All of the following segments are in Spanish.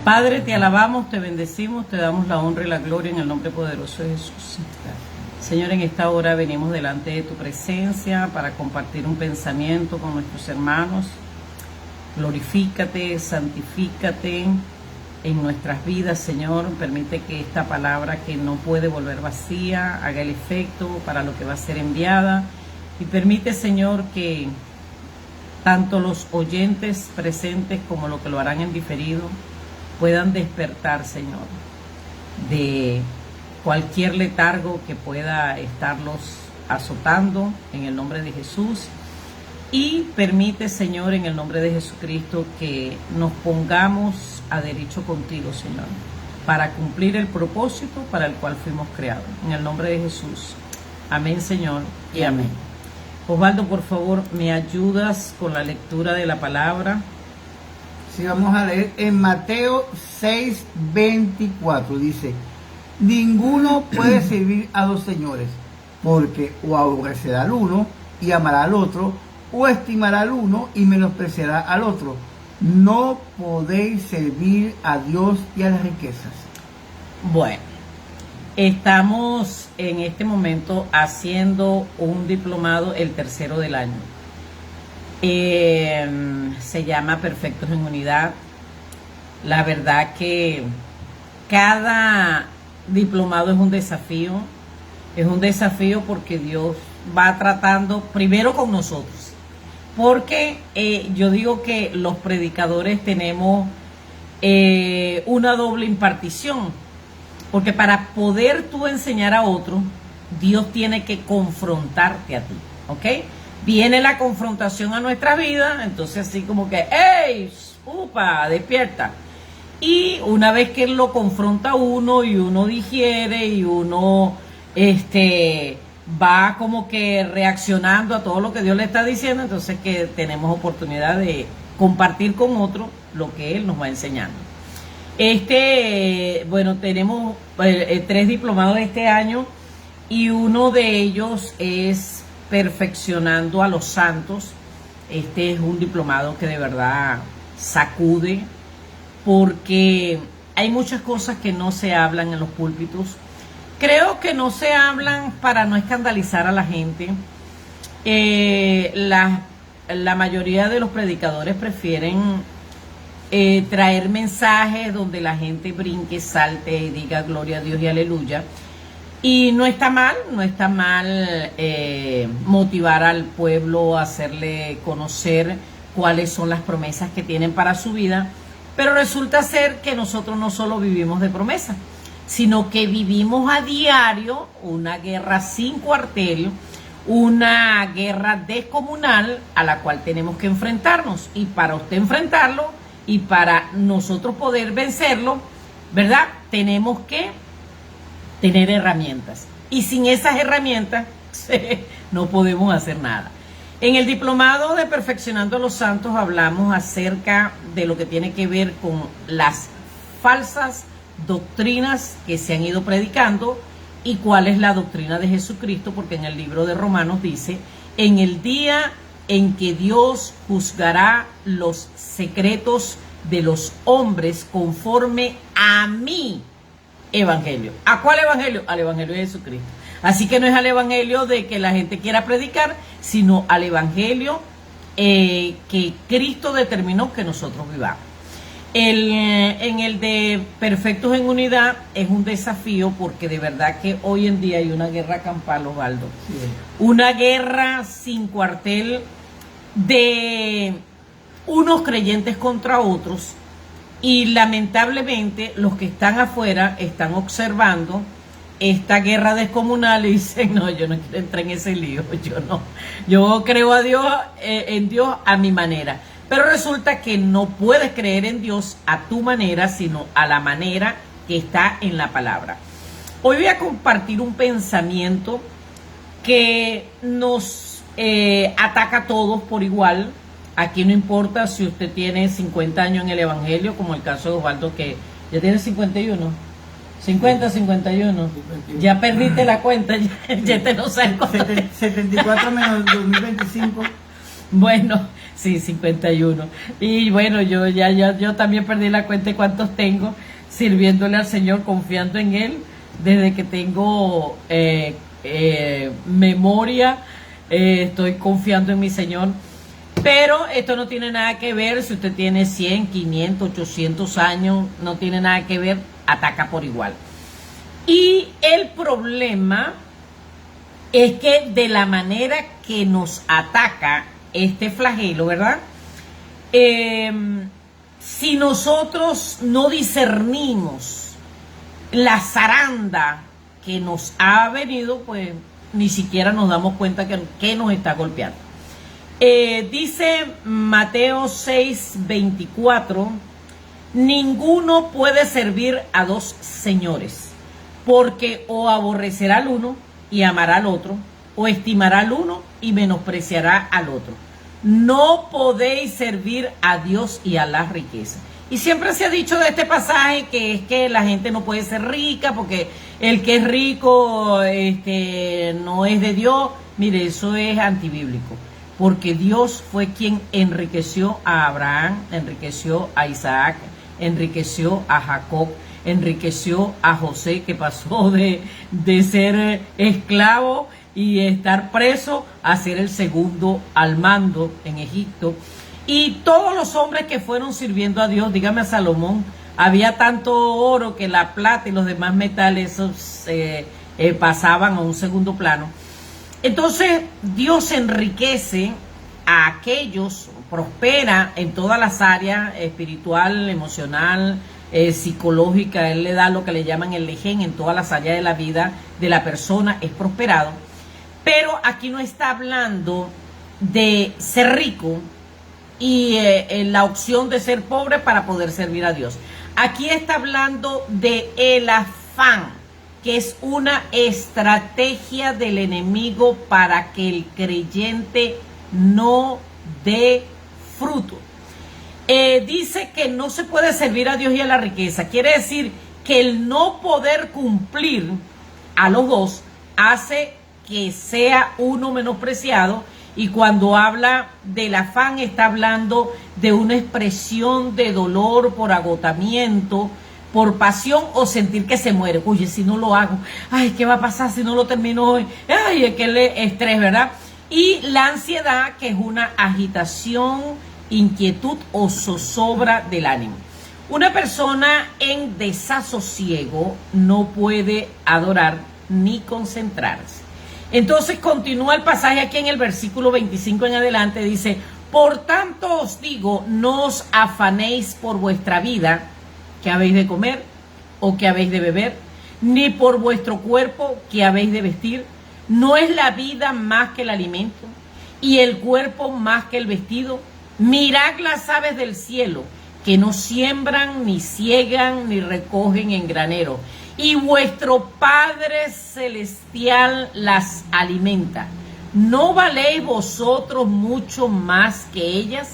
Padre, te alabamos, te bendecimos, te damos la honra y la gloria en el nombre poderoso de Jesús. Señor, en esta hora venimos delante de tu presencia para compartir un pensamiento con nuestros hermanos. Glorifícate, santifícate en nuestras vidas, Señor. Permite que esta palabra que no puede volver vacía haga el efecto para lo que va a ser enviada. Y permite, Señor, que tanto los oyentes presentes como los que lo harán en diferido puedan despertar, Señor, de cualquier letargo que pueda estarlos azotando en el nombre de Jesús. Y permite, Señor, en el nombre de Jesucristo, que nos pongamos a derecho contigo, Señor, para cumplir el propósito para el cual fuimos creados. En el nombre de Jesús. Amén, Señor, y amén. Osvaldo, por favor, ¿me ayudas con la lectura de la palabra? Sí, vamos a leer en Mateo 6:24. Dice: ninguno puede servir a dos señores, porque o aborrecerá al uno y amará al otro, o estimará al uno y menospreciará al otro. No podéis servir a Dios y a las riquezas. Bueno, estamos en este momento haciendo un diplomado, el tercero del año. Se llama Perfectos en Unidad. La verdad que cada diplomado es un desafío. Es un desafío porque Dios va tratando primero con nosotros. Porque yo digo que los predicadores tenemos una doble impartición. Porque para poder tú enseñar a otro, Dios tiene que confrontarte a ti, ¿ok? Viene la confrontación a nuestra vida, entonces así como que, ¡ey! ¡Upa! Despierta. Y una vez que Él lo confronta a uno y uno digiere y uno va como que reaccionando a todo lo que Dios le está diciendo, entonces que tenemos oportunidad de compartir con otro lo que Él nos va enseñando. Bueno, tenemos 3 diplomados este año y uno de ellos es Perfeccionando a los Santos. Este es un diplomado que de verdad sacude, porque hay muchas cosas que no se hablan en los púlpitos. Creo que no se hablan para no escandalizar a la gente. La mayoría de los predicadores prefieren traer mensajes donde la gente brinque, salte y diga gloria a Dios y aleluya. Y no está mal motivar al pueblo, hacerle conocer cuáles son las promesas que tienen para su vida, pero resulta ser que nosotros no solo vivimos de promesas, sino que vivimos a diario una guerra sin cuartel, una guerra descomunal a la cual tenemos que enfrentarnos. Y para usted enfrentarlo y para nosotros poder vencerlo, ¿verdad? Tenemos que tener herramientas, y sin esas herramientas no podemos hacer nada. En el diplomado de Perfeccionando a los Santos hablamos acerca de lo que tiene que ver con las falsas doctrinas que se han ido predicando y cuál es la doctrina de Jesucristo, porque en el libro de Romanos dice: en el día en que Dios juzgará los secretos de los hombres conforme a mi evangelio. ¿A cuál evangelio? Al evangelio de Jesucristo. Así que no es al evangelio de que la gente quiera predicar, sino al evangelio que Cristo determinó que nosotros vivamos. En el de Perfectos en Unidad es un desafío, porque de verdad que hoy en día hay una guerra campal, Osvaldo. Sí. Una guerra sin cuartel de unos creyentes contra otros. Y lamentablemente los que están afuera están observando esta guerra descomunal y dicen: no, yo no quiero entrar en ese lío, yo creo a Dios, en Dios a mi manera. Pero resulta que no puedes creer en Dios a tu manera, sino a la manera que está en la palabra. Hoy voy a compartir un pensamiento que nos ataca a todos por igual. Aquí no importa si usted tiene 50 años en el evangelio, como el caso de Osvaldo, que ya tiene 51. 50, 51. Ya perdiste la cuenta, ya te no sabes cuánto. 74 menos 2025. Bueno, Sí, 51. Y bueno, yo también perdí la cuenta de cuántos tengo, sirviéndole al Señor, confiando en Él, desde que tengo memoria, estoy confiando en mi Señor. Pero esto no tiene nada que ver si usted tiene 100, 500, 800 años, no tiene nada que ver, ataca por igual. Y el problema es que de la manera que nos ataca este flagelo, ¿verdad? Si nosotros no discernimos la zaranda que nos ha venido, pues ni siquiera nos damos cuenta que nos está golpeando. Dice Mateo 6:24, ninguno puede servir a dos señores, porque o aborrecerá al uno y amará al otro, o estimará al uno y menospreciará al otro. No podéis servir a Dios y a la riqueza. Y siempre se ha dicho de este pasaje que es que la gente no puede ser rica porque el que es rico no es de Dios. Mire, eso es antibíblico, porque Dios fue quien enriqueció a Abraham, enriqueció a Isaac, enriqueció a Jacob, enriqueció a José, que pasó de ser esclavo y estar preso a ser el segundo al mando en Egipto. Y todos los hombres que fueron sirviendo a Dios, dígame a Salomón, había tanto oro que la plata y los demás metales pasaban a un segundo plano. Entonces Dios enriquece a aquellos, prospera en todas las áreas, espiritual, emocional, psicológica. Él le da lo que le llaman el lején en todas las áreas de la vida de la persona, es prosperado. Pero aquí no está hablando de ser rico y la opción de ser pobre para poder servir a Dios. Aquí está hablando de el afán, que es una estrategia del enemigo para que el creyente no dé fruto. Dice que no se puede servir a Dios y a la riqueza. Quiere decir que el no poder cumplir a los dos hace que sea uno menospreciado. Y cuando habla del afán, está hablando de una expresión de dolor por agotamiento, por pasión o sentir que se muere. Oye, si no lo hago, ay, ¿qué va a pasar si no lo termino hoy? Ay, es que el estrés, ¿verdad? Y la ansiedad, que es una agitación, inquietud o zozobra del ánimo. Una persona en desasosiego no puede adorar ni concentrarse. Entonces continúa el pasaje aquí en el versículo 25 en adelante, dice: por tanto os digo, no os afanéis por vuestra vida, que habéis de comer o que habéis de beber, ni por vuestro cuerpo, que habéis de vestir. ¿No es la vida más que el alimento y el cuerpo más que el vestido? Mirad las aves del cielo, que no siembran, ni siegan, ni recogen en granero, y vuestro Padre Celestial las alimenta. ¿No valéis vosotros mucho más que ellas?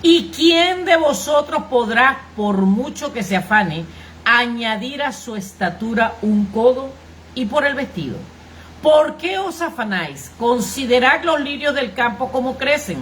¿Y quién de vosotros podrá, por mucho que se afane, añadir a su estatura un codo? Y por el vestido, ¿por qué os afanáis? Considerad los lirios del campo como crecen,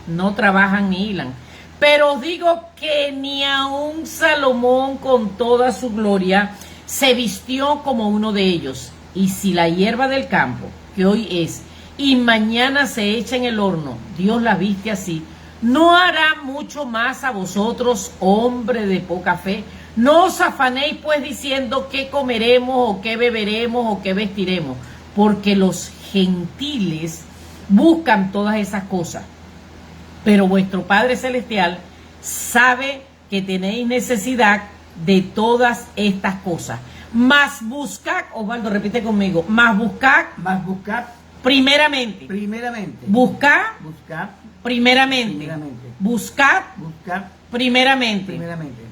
no trabajan ni hilan. Pero os digo que ni aun Salomón con toda su gloria se vistió como uno de ellos. Y si la hierba del campo, que hoy es y mañana se echa en el horno, Dios la viste así, ¿no hará mucho más a vosotros, hombre de poca fe? No os afanéis pues diciendo qué comeremos o qué beberemos o qué vestiremos, porque los gentiles buscan todas esas cosas. Pero vuestro Padre Celestial sabe que tenéis necesidad de todas estas cosas. Mas buscad, Osvaldo, repite conmigo, mas buscad primeramente. Buscad primeramente. Buscad primeramente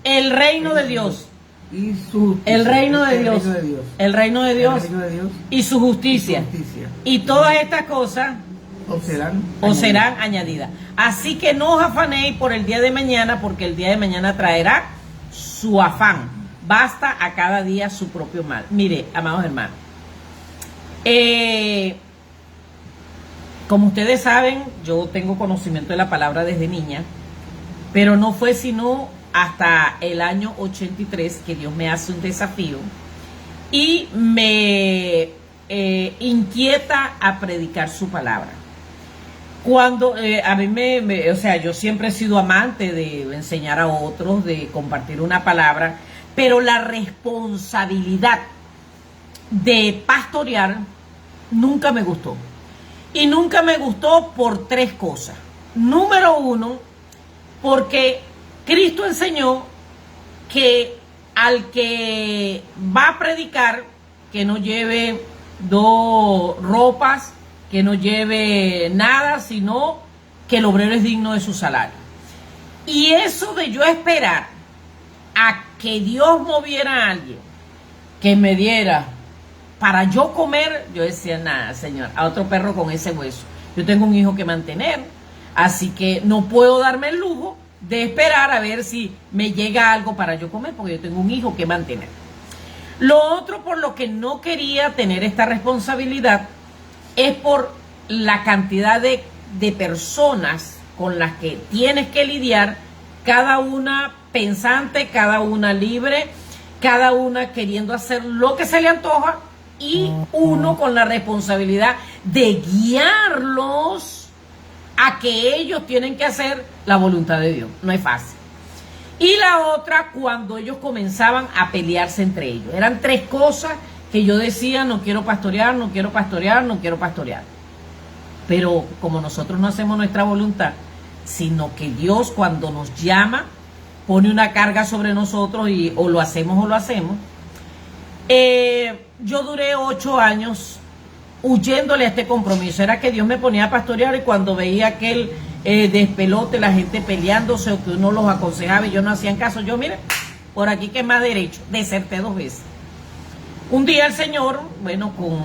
el reino de Dios. Y su el reino de Dios. El reino de Dios y su justicia. Y todas estas cosas os serán añadidas. Así que no os afanéis por el día de mañana, porque el día de mañana traerá su afán. Basta a cada día su propio mal. Mire, amados hermanos, Como ustedes saben, yo tengo conocimiento de la palabra desde niña, pero no fue sino hasta el año 83 que Dios me hace un desafío y me inquieta a predicar su palabra. Cuando a mí o sea, yo siempre he sido amante de enseñar a otros, de compartir una palabra, pero la responsabilidad de pastorear nunca me gustó. Y nunca me gustó por tres cosas. Número uno, porque Cristo enseñó que al que va a predicar, que no lleve dos ropas, que no lleve nada, sino que el obrero es digno de su salario. Y eso de yo esperar a que Dios moviera a alguien que me diera para yo comer, yo decía, nada, Señor, a otro perro con ese hueso. Yo tengo un hijo que mantener, así que no puedo darme el lujo de esperar a ver si me llega algo para yo comer, porque yo tengo un hijo que mantener. Lo otro por lo que no quería tener esta responsabilidad es por la cantidad de personas con las que tienes que lidiar, cada una pensante, cada una libre, cada una queriendo hacer lo que se le antoja, y uno con la responsabilidad de guiarlos a que ellos tienen que hacer la voluntad de Dios. No es fácil. Y la otra, cuando ellos comenzaban a pelearse entre ellos. Eran tres cosas que yo decía, no quiero pastorear, no quiero pastorear, no quiero pastorear. Pero como nosotros no hacemos nuestra voluntad, sino que Dios cuando nos llama, pone una carga sobre nosotros y o lo hacemos o lo hacemos. Yo duré 8 años huyéndole a este compromiso. Era que Dios me ponía a pastorear y cuando veía aquel despelote, la gente peleándose o que uno los aconsejaba y yo no hacían caso, yo mire, por aquí que es más derecho, deserté 2 veces. Un día el Señor, bueno, con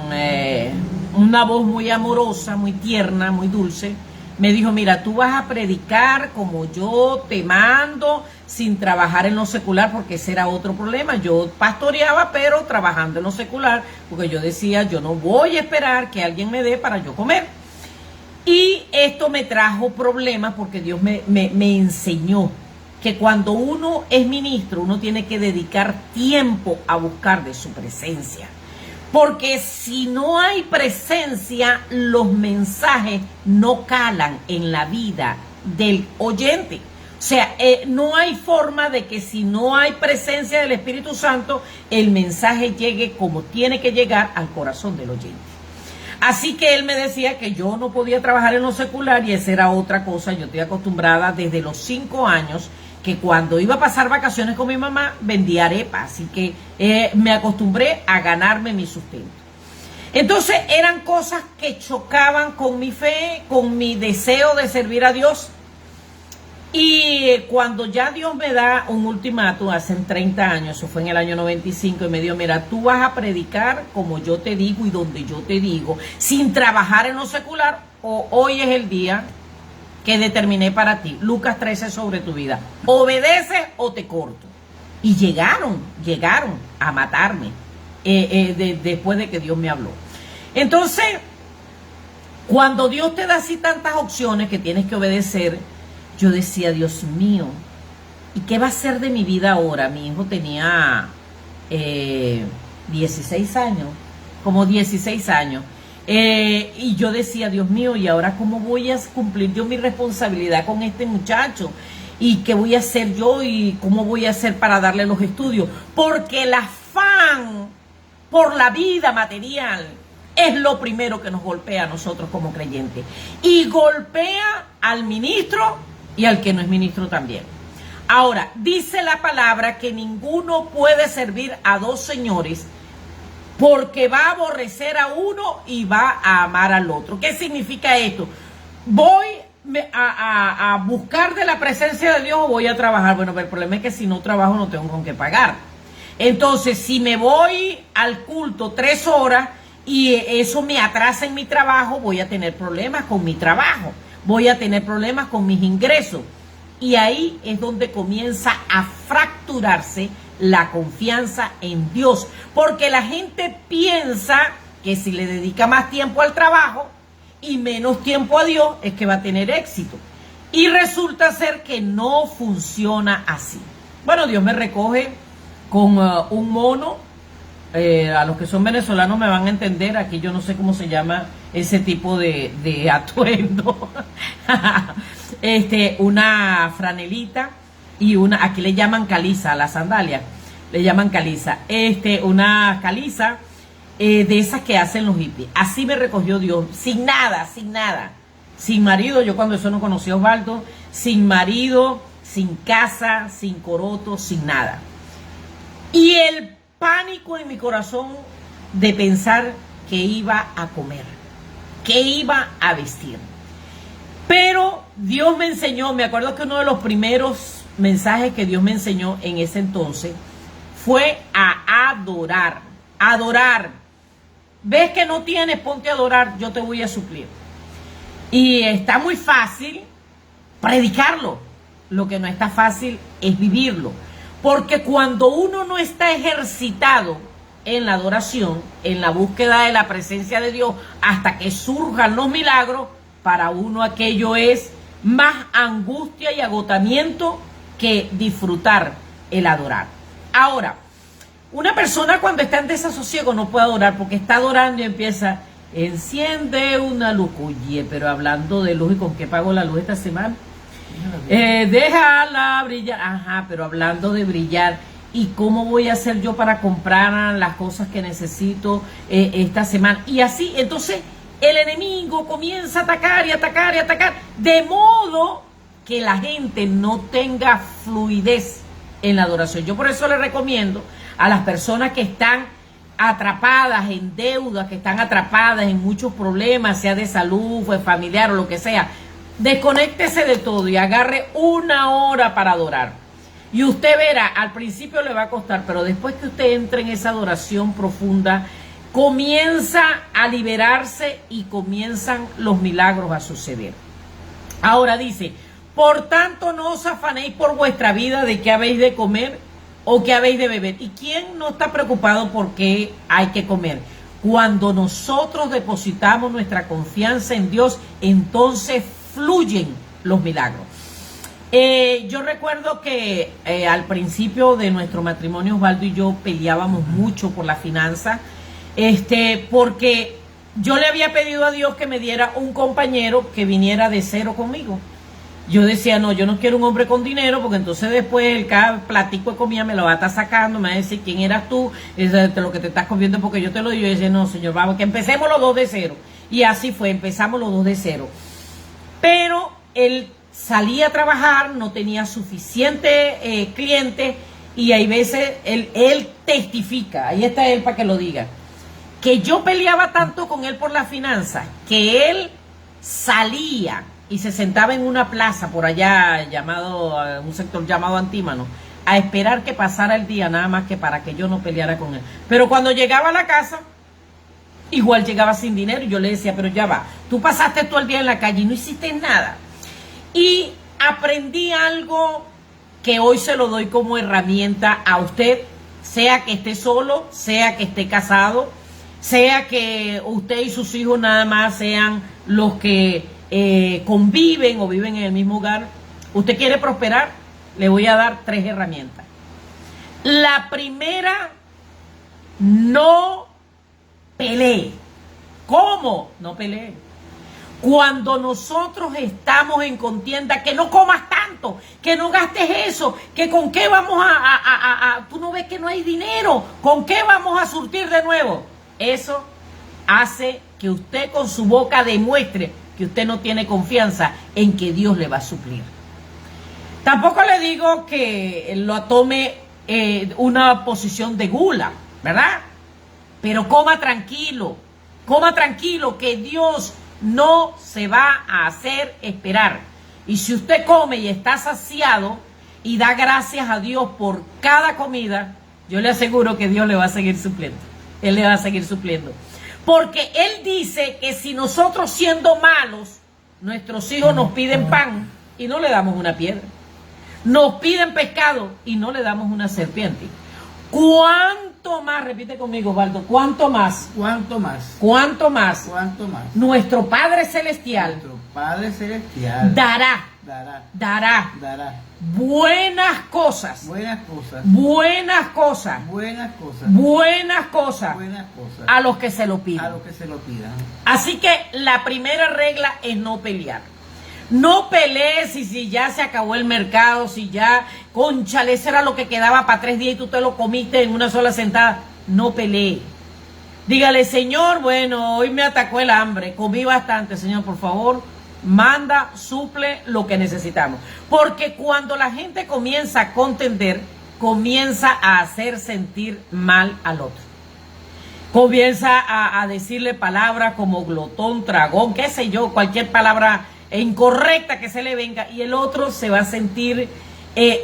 una voz muy amorosa, muy tierna, muy dulce, me dijo, mira, tú vas a predicar como yo te mando, sin trabajar en lo secular, porque ese era otro problema. Yo pastoreaba, pero trabajando en lo secular, porque yo decía, yo no voy a esperar que alguien me dé para yo comer. Y esto me trajo problemas, porque Dios me enseñó que cuando uno es ministro, uno tiene que dedicar tiempo a buscar de su presencia. Porque si no hay presencia, los mensajes no calan en la vida del oyente. O sea, no hay forma de que si no hay presencia del Espíritu Santo, el mensaje llegue como tiene que llegar al corazón del oyente. Así que él me decía que yo no podía trabajar en lo secular y esa era otra cosa. Yo estoy acostumbrada desde los 5 años que cuando iba a pasar vacaciones con mi mamá vendía arepas, así que me acostumbré a ganarme mi sustento. Entonces eran cosas que chocaban con mi fe, con mi deseo de servir a Dios. Y cuando ya Dios me da un ultimátum, hace 30 años, eso fue en el año 95, y me dijo, mira, tú vas a predicar como yo te digo y donde yo te digo, sin trabajar en lo secular, o hoy es el día que determiné para ti. Lucas 13 sobre tu vida. Obedece o te corto. Y llegaron a matarme después de que Dios me habló. Entonces, cuando Dios te da así tantas opciones que tienes que obedecer, yo decía, Dios mío, ¿y qué va a ser de mi vida ahora? Mi hijo tenía 16 años, como 16 años. Y yo decía, Dios mío, ¿y ahora cómo voy a cumplir yo mi responsabilidad con este muchacho? ¿Y qué voy a hacer yo? ¿Y cómo voy a hacer para darle los estudios? Porque el afán por la vida material es lo primero que nos golpea a nosotros como creyentes. Y golpea al ministro y al que no es ministro también. Ahora, dice la palabra que ninguno puede servir a 2 señores, porque va a aborrecer a uno y va a amar al otro. ¿Qué significa esto? ¿Voy a buscar de la presencia de Dios o voy a trabajar? Bueno, pero el problema es que si no trabajo no tengo con qué pagar. Entonces, si me voy al culto 3 horas y eso me atrasa en mi trabajo, voy a tener problemas con mi trabajo. Voy a tener problemas con mis ingresos. Y ahí es donde comienza a fracturarse la confianza en Dios, porque la gente piensa que si le dedica más tiempo al trabajo y menos tiempo a Dios es que va a tener éxito. Y resulta ser que no funciona así. Bueno, Dios me recoge con un mono. A los que son venezolanos me van a entender. Aquí yo no sé cómo se llama ese tipo de atuendo. Una franelita y aquí le llaman caliza a las sandalias. Le llaman caliza. Una caliza de esas que hacen los hippies. Así me recogió Dios, sin nada. Sin marido, yo cuando eso no conocí a Osvaldo, sin marido, sin casa, sin coroto, sin nada. Y el pánico en mi corazón de pensar que iba a comer, que iba a vestir. Pero Dios me enseñó, me acuerdo que uno de los primeros mensajes que Dios me enseñó en ese entonces fue a adorar. Adorar. ¿Ves que no tienes? Ponte a adorar, yo te voy a suplir. Y está muy fácil predicarlo. Lo que no está fácil es vivirlo. Porque cuando uno no está ejercitado en la adoración, en la búsqueda de la presencia de Dios, hasta que surjan los milagros, para uno aquello es más angustia y agotamiento que disfrutar el adorar. Ahora, una persona cuando está en desasosiego no puede adorar porque está adorando y empieza, enciende una luz. Oye, pero hablando de luz, ¿y con qué pago la luz esta semana? Déjala brillar. Ajá, pero hablando de brillar, ¿y cómo voy a hacer yo para comprar las cosas que necesito esta semana? Y así, entonces, el enemigo comienza a atacar y atacar y atacar, de modo que la gente no tenga fluidez en la adoración. Yo por eso le recomiendo a las personas que están atrapadas en deudas, que están atrapadas en muchos problemas, sea de salud, o familiar o lo que sea, desconéctese de todo y agarre una hora para adorar. Y usted verá, al principio le va a costar, pero después que usted entre en esa adoración profunda, comienza a liberarse y comienzan los milagros a suceder. Ahora dice, por tanto no os afanéis por vuestra vida de qué habéis de comer o qué habéis de beber. ¿Y quién no está preocupado por qué hay que comer? Cuando nosotros depositamos nuestra confianza en Dios, entonces fluyen los milagros. Yo recuerdo que al principio de nuestro matrimonio, Osvaldo y yo peleábamos mucho por la finanza, porque yo le había pedido a Dios que me diera un compañero que viniera de cero conmigo. Yo decía, no, yo no quiero un hombre con dinero, porque entonces después cada platico de comida me lo va a estar sacando, me va a decir quién eras tú, lo que te estás comiendo porque yo te lo digo. Y yo decía, no, señor, vamos, que empecemos los dos de cero. Y así fue, empezamos los dos de cero. Pero él salía a trabajar, no tenía suficiente clientes, y hay veces él testifica, ahí está él para que lo diga, que yo peleaba tanto con él por las finanzas, que él salía y se sentaba en una plaza por allá, un sector llamado Antímano, a esperar que pasara el día, nada más que para que yo no peleara con él. Pero cuando llegaba a la casa, igual llegaba sin dinero, y yo le decía, pero ya va, tú pasaste todo el día en la calle y no hiciste nada. Y aprendí algo que hoy se lo doy como herramienta a usted, sea que esté solo, sea que esté casado, sea que usted y sus hijos nada más sean los que conviven o viven en el mismo hogar. Usted quiere prosperar, le voy a dar 3 herramientas. La primera, no pelee. ¿Cómo? No pelee. Cuando nosotros estamos en contienda, que no comas tanto, que no gastes eso, que con qué vamos tú no ves que no hay dinero, ¿con qué vamos a surtir de nuevo? Eso hace que usted con su boca demuestre que usted no tiene confianza en que Dios le va a suplir. Tampoco le digo que lo tome una posición de gula, ¿verdad? Pero coma tranquilo, que Dios no se va a hacer esperar. Y si usted come y está saciado y da gracias a Dios por cada comida, yo le aseguro que Dios le va a seguir supliendo. Él le va a seguir supliendo. Porque Él dice que si nosotros, siendo malos, nuestros hijos nos piden pan y no le damos una piedra, nos piden pescado y no le damos una serpiente, ¿cuánto ¿cuánto más? Repite conmigo, Osvaldo, ¿cuánto más? ¿Cuánto más? ¿Cuánto más? ¿Cuánto más? Nuestro Padre Celestial Nuestro Padre Celestial dará dará buenas cosas, buenas cosas, buenas cosas, buenas cosas, buenas cosas buenas cosas a los que se lo a pidan. los que se lo pidan. Así que la primera regla es no pelear. No pelees si ya se acabó el mercado, si ya, cónchale, eso era lo que quedaba para 3 días y tú te lo comiste en una sola sentada. No pelee. Dígale, Señor, bueno, hoy me atacó el hambre, comí bastante, Señor, por favor, manda, suple lo que necesitamos. Porque cuando la gente comienza a contender, comienza a hacer sentir mal al otro. Comienza a decirle palabras como glotón, tragón, qué sé yo, cualquier palabra incorrecta que se le venga, y el otro se va a sentir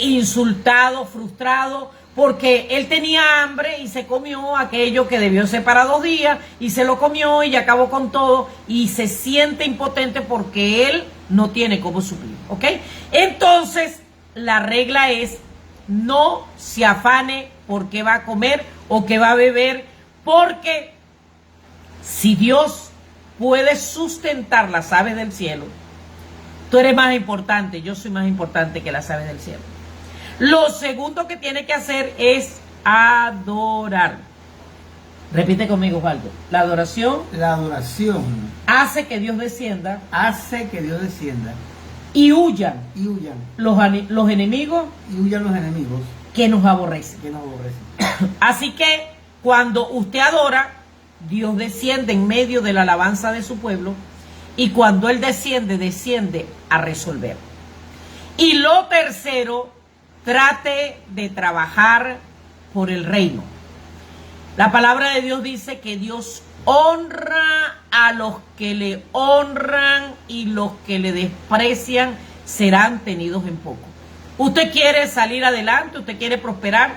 insultado, frustrado, porque él tenía hambre y se comió aquello que debió ser para 2 días y se lo comió y acabó con todo y se siente impotente porque él no tiene cómo suplir, ¿ok? Entonces, la regla es no se afane por qué va a comer o qué va a beber, porque si Dios puede sustentar las aves del cielo, tú eres más importante, yo soy más importante que las aves del cielo. Lo segundo que tiene que hacer es adorar. Repite conmigo, Osvaldo. La adoración hace que Dios descienda y huyan los enemigos que nos aborrecen. Así que cuando usted adora, Dios desciende en medio de la alabanza de su pueblo, y cuando Él desciende a resolver. Y lo tercero, trate de trabajar por el reino. La palabra de Dios dice que Dios honra a los que le honran y los que le desprecian serán tenidos en poco. Usted quiere salir adelante, usted quiere prosperar,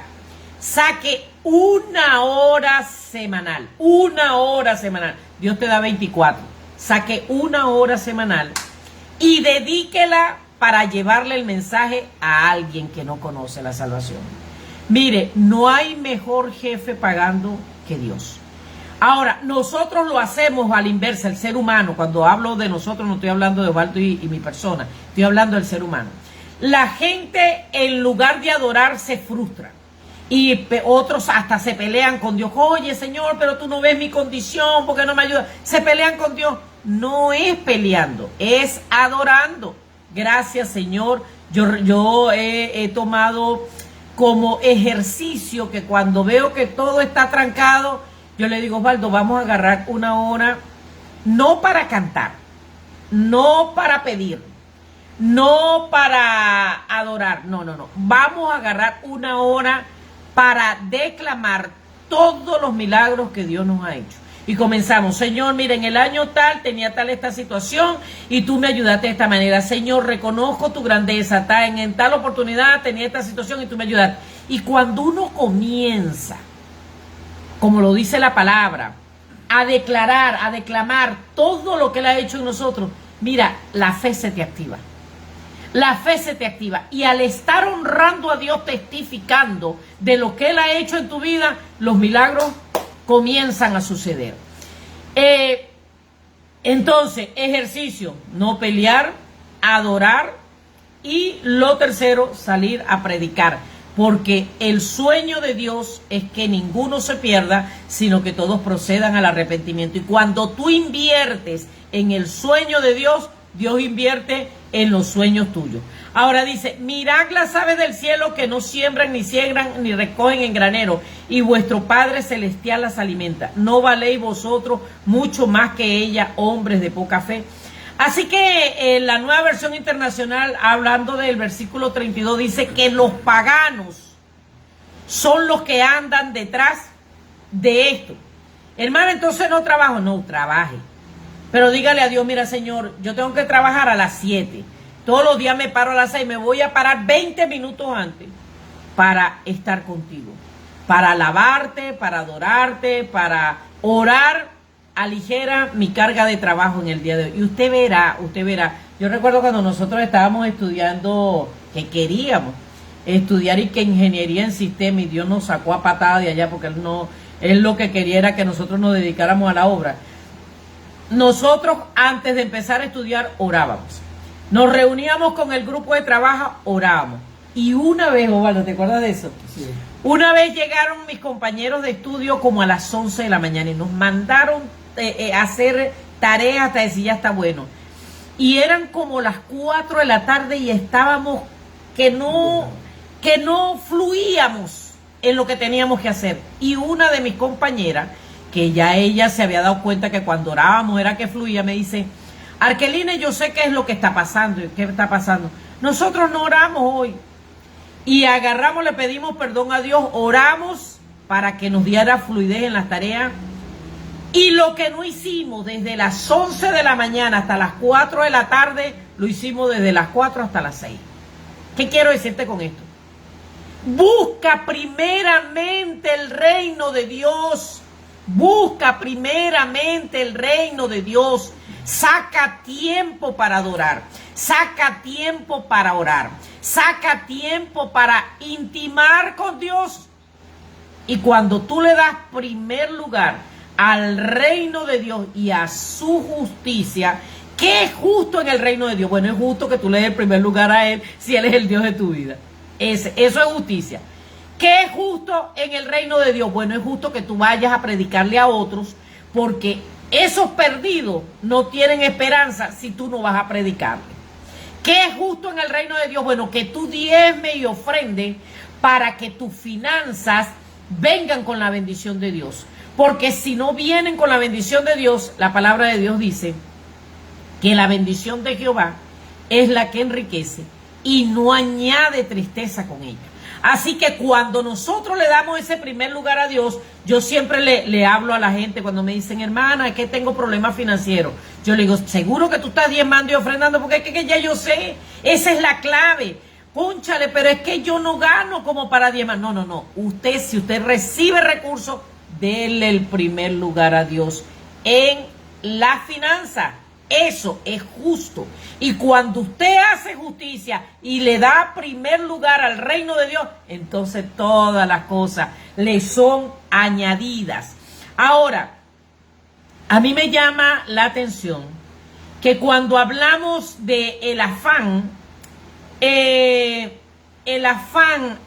saque 1 hora semanal, 1 hora semanal. Dios te da 24. Saque 1 hora semanal y dedíquela para llevarle el mensaje a alguien que no conoce la salvación. Mire, no hay mejor jefe pagando que Dios. Ahora, nosotros lo hacemos a la inversa, el ser humano. Cuando hablo de nosotros no estoy hablando de Osvaldo y mi persona, estoy hablando del ser humano. La gente, en lugar de adorar, se frustra. Y otros hasta se pelean con Dios. Oye, Señor, pero tú no ves mi condición, ¿por qué no me ayudas? Se pelean con Dios. No es peleando, es adorando. Gracias, Señor. Yo he tomado como ejercicio que cuando veo que todo está trancado, yo le digo, Osvaldo, vamos a agarrar 1 hora, no para cantar, no para pedir, no para adorar, no. Vamos a agarrar 1 hora para declamar todos los milagros que Dios nos ha hecho. Y comenzamos, Señor, mira, en el año tal tenía tal esta situación y tú me ayudaste de esta manera. Señor, reconozco tu grandeza, en tal oportunidad tenía esta situación y tú me ayudaste. Y cuando uno comienza, como lo dice la palabra, a declarar, a declamar todo lo que Él ha hecho en nosotros, mira, la fe se te activa. La fe se te activa, y al estar honrando a Dios, testificando de lo que Él ha hecho en tu vida, los milagros comienzan a suceder. Entonces, ejercicio, no pelear, adorar, y lo tercero, salir a predicar, porque el sueño de Dios es que ninguno se pierda, sino que todos procedan al arrepentimiento. Y cuando tú inviertes en el sueño de Dios, Dios invierte en los sueños tuyos. Ahora dice, mirad las aves del cielo que no siembran, ni siembran, ni recogen en granero, y vuestro Padre Celestial las alimenta. ¿No valéis vosotros mucho más que ella, hombres de poca fe? Así que la Nueva Versión Internacional, hablando del versículo 32, dice que los paganos son los que andan detrás de esto. Hermano, entonces no trabajo. No, trabaje. Pero dígale a Dios, mira, Señor, yo tengo que trabajar a las 7. Todos los días me paro a las 6. Me voy a parar 20 minutos antes para estar contigo. Para alabarte, para adorarte, para orar. Aligera mi carga de trabajo en el día de hoy. Y usted verá. Yo recuerdo cuando nosotros estábamos estudiando, que queríamos estudiar y que ingeniería en sistema, y Dios nos sacó a patada de allá porque él lo que quería era que nosotros nos dedicáramos a la obra. Nosotros antes de empezar a estudiar orábamos, nos reuníamos con el grupo de trabajo, orábamos, y una vez, Osvaldo, ¿te acuerdas de eso? Sí. Una vez llegaron mis compañeros de estudio como a las 11 de la mañana y nos mandaron a hacer tareas hasta decir ya está bueno. Y eran como las 4 de la tarde y estábamos que no fluíamos en lo que teníamos que hacer. Y una de mis compañeras, que ya ella se había dado cuenta que cuando orábamos era que fluía, me dice: Arkeline, yo sé qué es lo que está pasando. ¿Qué está pasando? Nosotros no oramos hoy. Y agarramos, le pedimos perdón a Dios, oramos para que nos diera fluidez en las tareas. Y lo que no hicimos desde las 11 de la mañana hasta las 4 de la tarde, lo hicimos desde las 4 hasta las 6. ¿Qué quiero decirte con esto? Busca primeramente el reino de Dios. Busca primeramente el reino de Dios. Saca tiempo para adorar. Saca tiempo para orar. Saca tiempo para intimar con Dios. Y cuando tú le das primer lugar al reino de Dios y a su justicia, ¿qué es justo en el reino de Dios? Bueno, es justo que tú le des el primer lugar a Él si Él es el Dios de tu vida. Eso es justicia. ¿Qué es justo en el reino de Dios? Bueno, es justo que tú vayas a predicarle a otros, porque esos perdidos no tienen esperanza si tú no vas a predicarle. ¿Qué es justo en el reino de Dios? Bueno, que tú diezme y ofrende para que tus finanzas vengan con la bendición de Dios. Porque si no vienen con la bendición de Dios, la palabra de Dios dice que la bendición de Jehová es la que enriquece y no añade tristeza con ella. Así que cuando nosotros le damos ese primer lugar a Dios, yo siempre le hablo a la gente cuando me dicen: hermana, es que tengo problemas financieros. Yo le digo: seguro que tú estás diezmando y ofrendando, porque es que ya yo sé, esa es la clave. Cónchale, pero es que yo no gano como para diezmar. No. Usted, si usted recibe recursos, denle el primer lugar a Dios en la finanza. Eso es justo. Y cuando usted hace justicia y le da primer lugar al reino de Dios, entonces todas las cosas le son añadidas. Ahora, a mí me llama la atención que cuando hablamos de el afán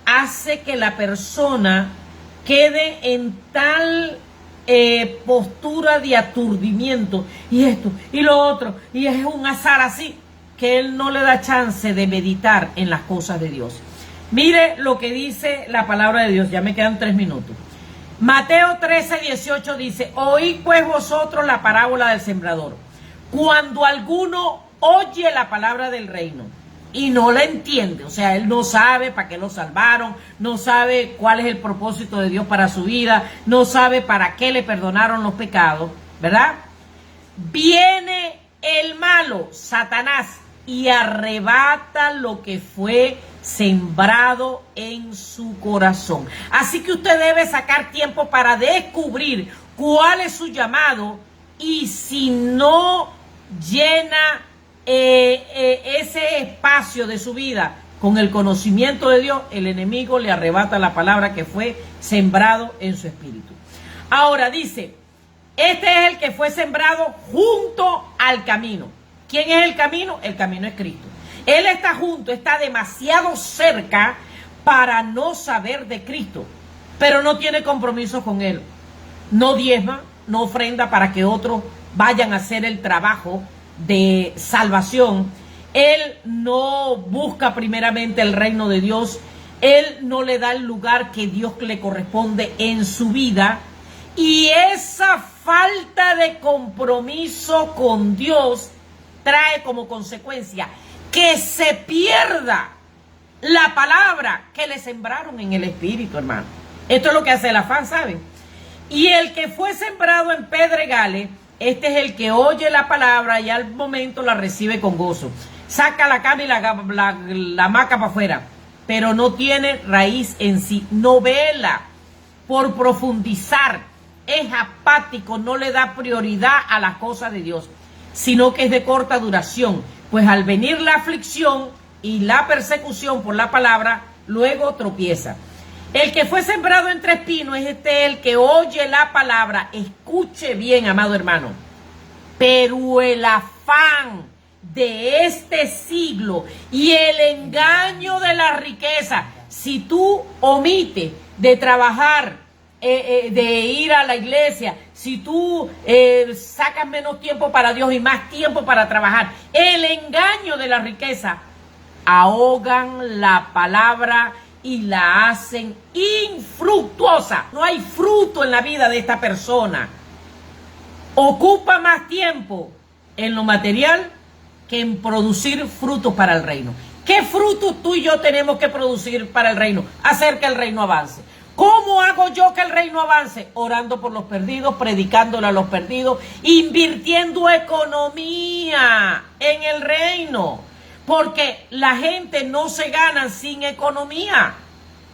hace que la persona quede en tal postura de aturdimiento, y esto, y lo otro, y es un azar así, que él no le da chance de meditar en las cosas de Dios. Mire lo que dice la palabra de Dios, ya me quedan 3 minutos. Mateo 13:18 dice: oíd pues vosotros la parábola del sembrador. Cuando alguno oye la palabra del reino y no la entiende, o sea, él no sabe para qué lo salvaron, no sabe cuál es el propósito de Dios para su vida, no sabe para qué le perdonaron los pecados, ¿verdad? Viene el malo, Satanás, y arrebata lo que fue sembrado en su corazón. Así que usted debe sacar tiempo para descubrir cuál es su llamado, y si no llena ese espacio de su vida con el conocimiento de Dios, el enemigo le arrebata la palabra que fue sembrado en su espíritu. Ahora dice: este es el que fue sembrado junto al camino. ¿Quién es el camino? El camino es Cristo. Él está junto, está demasiado cerca para no saber de Cristo, pero no tiene compromiso con Él. No diezma, no ofrenda para que otros vayan a hacer el trabajo de salvación. Él no busca primeramente el reino de Dios. Él no le da el lugar que Dios le corresponde en su vida. Y esa falta de compromiso con Dios trae como consecuencia que se pierda la palabra que le sembraron en el espíritu, hermano. Esto es lo que hace el afán, ¿saben? Y el que fue sembrado en pedregales, este es el que oye la palabra y al momento la recibe con gozo. Saca la cama y la maca para afuera, pero no tiene raíz en sí. No vela por profundizar. Es apático, no le da prioridad a las cosas de Dios, sino que es de corta duración. Pues al venir la aflicción y la persecución por la palabra, luego tropieza. El que fue sembrado entre espinos es el que oye la palabra. Escuche bien, amado hermano. Pero el afán de este siglo y el engaño de la riqueza, si tú omites de trabajar, de ir a la iglesia, si tú sacas menos tiempo para Dios y más tiempo para trabajar, el engaño de la riqueza ahogan la palabra y la hacen infructuosa. No hay fruto en la vida de esta persona. Ocupa más tiempo en lo material que en producir frutos para el reino. ¿Qué frutos tú y yo tenemos que producir para el reino? Hacer que el reino avance. ¿Cómo hago yo que el reino avance? Orando por los perdidos, predicándole a los perdidos, invirtiendo economía en el reino. Porque la gente no se gana sin economía.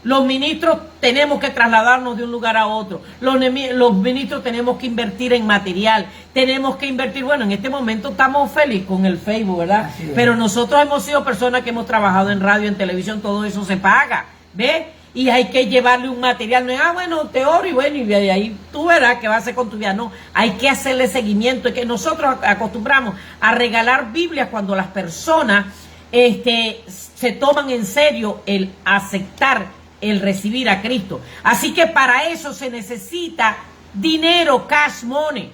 Los ministros tenemos que trasladarnos de un lugar a otro. Los ministros tenemos que invertir en material. Tenemos que invertir, bueno, en este momento estamos felices con el Facebook, ¿verdad? Pero nosotros hemos sido personas que hemos trabajado en radio, en televisión, todo eso se paga, ¿ves? Y hay que llevarle un material. No es, bueno, te oro y bueno, y ahí tú verás qué va a hacer con tu vida. No, hay que hacerle seguimiento. Es que nosotros acostumbramos a regalar Biblias cuando las personas se toman en serio el aceptar, el recibir a Cristo. Así que para eso se necesita dinero, cash money.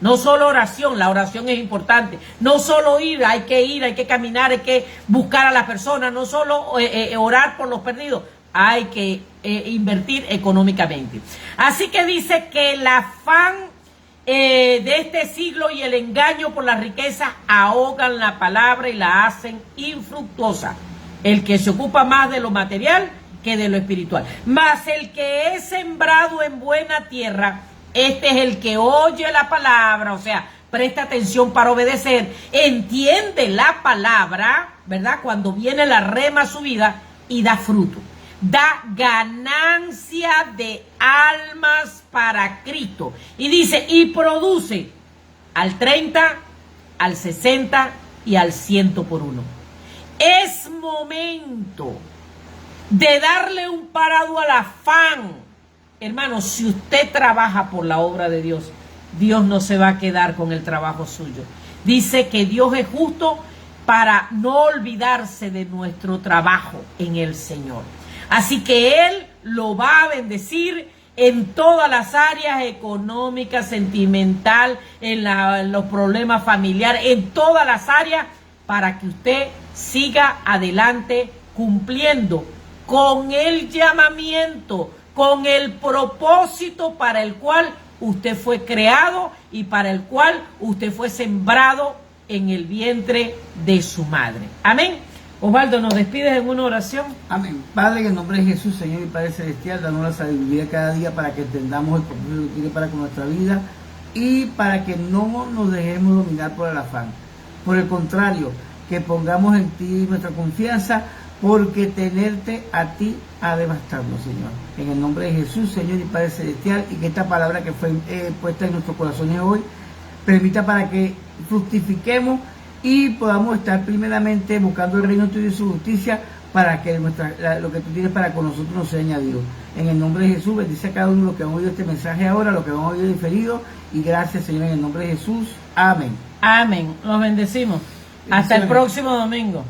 No solo oración, la oración es importante. No solo ir, hay que caminar, hay que buscar a las personas. No solo orar por los perdidos, hay que invertir económicamente. Así que dice que el afán de este siglo y el engaño por la riqueza ahogan la palabra y la hacen infructuosa. El que se ocupa más de lo material que de lo espiritual. Mas el que es sembrado en buena tierra, este es el que oye la palabra, o sea, presta atención para obedecer, entiende la palabra, ¿verdad? Cuando viene la rema a su vida y da fruto. Da ganancia de almas para Cristo. Y dice, y produce al 30, al 60 y al 100 por uno. Es momento de darle un parado al afán. Hermano, si usted trabaja por la obra de Dios, Dios no se va a quedar con el trabajo suyo. Dice que Dios es justo para no olvidarse de nuestro trabajo en el Señor. Así que Él lo va a bendecir en todas las áreas económicas, sentimental, en los problemas familiares, en todas las áreas, para que usted siga adelante cumpliendo con el llamamiento, con el propósito para el cual usted fue creado y para el cual usted fue sembrado en el vientre de su madre. Amén. Osvaldo, ¿nos despides en una oración? Amén. Padre, en el nombre de Jesús, Señor y Padre Celestial, danos la sabiduría cada día para que entendamos el propósito que tiene para con nuestra vida y para que no nos dejemos dominar por el afán. Por el contrario, que pongamos en ti nuestra confianza, porque tenerte a ti ha de bastarnos, Señor. En el nombre de Jesús, Señor y Padre Celestial, y que esta palabra que fue puesta en nuestros corazones hoy permita para que fructifiquemos y podamos estar primeramente buscando el reino tuyo y su justicia, para que lo que tú tienes para con nosotros nos sea añadido. En el nombre de Jesús, bendice a cada uno de los que han oído este mensaje ahora, los que han oído diferido, y gracias, Señor, en el nombre de Jesús. Amén. Amén. Los bendecimos. Hasta el próximo domingo.